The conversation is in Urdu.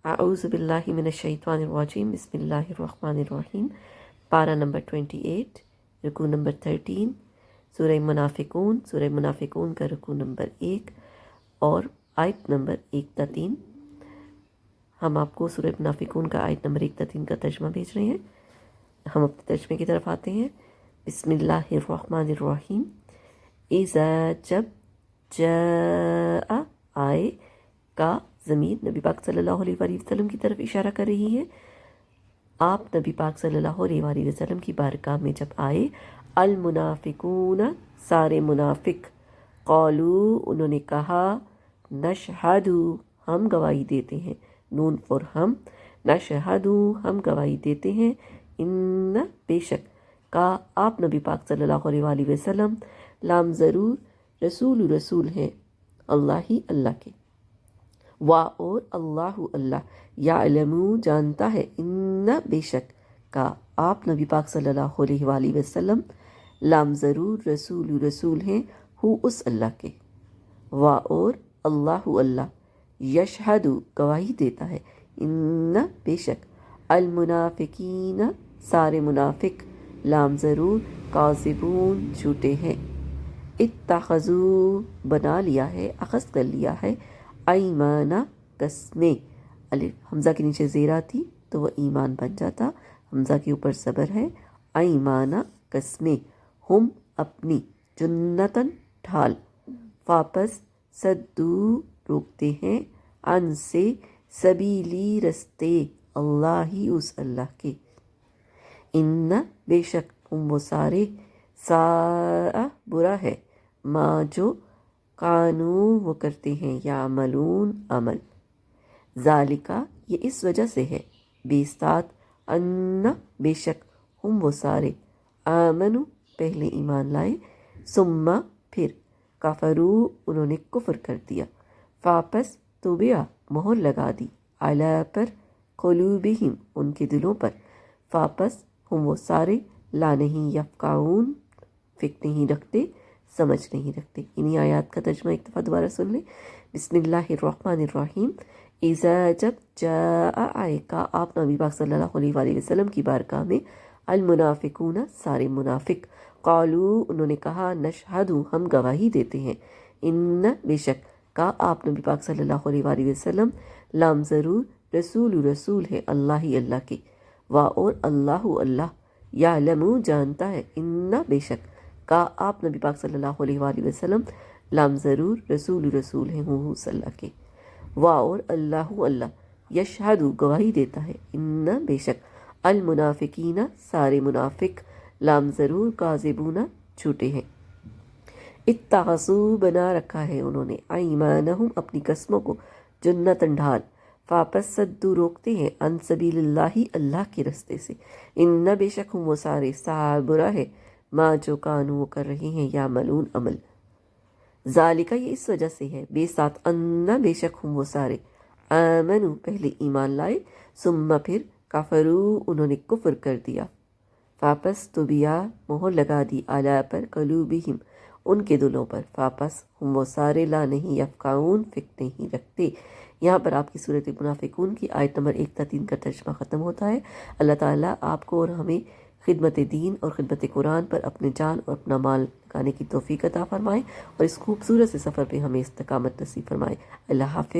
اعوذ باللہ من الشیطان الرجیم بسم اللہ الرحمن الرحیم۔ پارہ نمبر 28، رکوع نمبر 13، سورہ منافقون کا رکوع نمبر 1 اور آیت نمبر 1 تا 3۔ ہم آپ کو سورہ منافقون کا آیت نمبر 1 تا 3 کا ترجمہ بھیج رہے ہیں۔ ہم اپنے ترجمے کی طرف آتے ہیں۔ بسم اللہ الرحمن الرحیم۔ اذا جب، جاء آئے، کا ضمیر نبی پاک صلی اللہ علیہ وآلہ وسلم کی طرف اشارہ کر رہی ہے۔ آپ نبی پاک صلی اللہ علیہ وآلہ وسلم کی بارگاہ میں جب آئے، المنافقون سارے منافق، قالو انہوں نے کہا، نشہد ہم گواہی دیتے ہیں، نون فور ہم، نشہد ہم گواہی دیتے ہیں، ان بے شک، کا آپ نبی پاک صلی اللہ علیہ وآلہ وسلم، لام ضرور رسول ہیں اللہ ہی اللہ کے، وا اور اللہ اللہ، یعلم جانتا ہے، ان بے شک، کا آپ نبی پاک صلی اللہ علیہ وآلہ وسلم، لام ضرور رسول ہیں، ہو اس اللہ کے، وا اور اللہ اللہ، یشہد گواہی دیتا ہے، ان بے شک، المنافقین سارے منافق، لام ضرور کاذبون جھوٹے ہیں، اتخذوا بنا لیا ہے، اخذ کر لیا ہے، ایمانا قسمیں، الف حمزہ کے نیچے زیرہ تھی تو وہ ایمان بن جاتا، حمزہ کے اوپر صبر ہے، ایمانا قسمیں، ہم اپنی، جنتن ڈھال، واپس، صدو روکتے ہیں، ان سے، سبیلی رستے، اللہ ہی اس اللہ کے، ان بے شک، ہم وہ سارے، ساء برا ہے، ما جو، کانو وہ کرتے ہیں، یعملون عمل، ذالکا یہ اس وجہ سے ہے، بے ساتھ، ان بے شک، ہم وہ سارے، آمنو پہلے ایمان لائے، ثم پھر، کفرو انہوں نے کفر کر دیا، واپس، طبع مہر لگا دی، علی پر، قلوبہم ان کے دلوں پر، واپس، ہم وہ سارے، لا نہیں یفقہون فکر نہیں رکھتے، سمجھ نہیں رکھتے۔ انہی آیات کا ترجمہ ایک دفعہ دوبارہ سن لیں۔ بسم اللہ الرحمن الرحیم۔ اذا جب، جاء آئے، کا آپ نبی پاک صلی اللہ علیہ وآلہ وسلم کی بارگاہ میں، المنافقون سارے منافق، قالو انہوں نے کہا، نشہد ہم گواہی دیتے ہیں، ان بے شک، کا آپ نبی پاک صلی اللہ علیہ وآلہ وسلم، لام ضرور رسول ہے اللہ ہی اللہ کے، وا اور اللہ اللہ، یعلم جانتا ہے، ان بے شک، کا آپ نبی پاک صلی اللہ علیہ وآلہ وسلم، لام ضرور رسول ہیں، ہوں صلی اللہ کے، وا اور اللہ اللہ، یشہد گواہی دیتا ہے، ان بے شک، المنافقین سارے منافق، لام ضرور کاذبون جھوٹے ہیں، اتخذوا بنا رکھا ہے انہوں نے، ایمانہم اپنی قسموں کو، جنتن ڈھال، واپس، صدو روکتے ہیں، ان سبیل اللہ اللہ کے رستے سے، ان بے شک، ہم وہ سارے، ساء برا ہے، ما جو کانو وہ کر رہے ہیں، یعملون عمل، ذالکہ یہ اس وجہ سے ہے، بے ساتھ، ان بے شک، ہم وہ سارے، آمنو پہلے ایمان لائے، ثم پھر، کفرو انہوں نے کفر کر دیا، واپس، طبع مہر لگا دی، علی پر، قلوبہم ان کے دلوں پر، واپس، ہم وہ سارے، لا نہیں یفقہون فکر نہیں رکھتے۔ یہاں پر آپ کی سورۃ المنافقون کی آیت نمبر 1 تا 3 کا ترجمہ ختم ہوتا ہے۔ اللہ تعالیٰ آپ کو اور ہمیں خدمت دین اور خدمت قرآن پر اپنے جان اور اپنا مال لگانے کی توفیق عطا فرمائے، اور اس خوبصورت سے سفر پہ ہمیں استقامت نصیب فرمائے۔ اللہ حافظ۔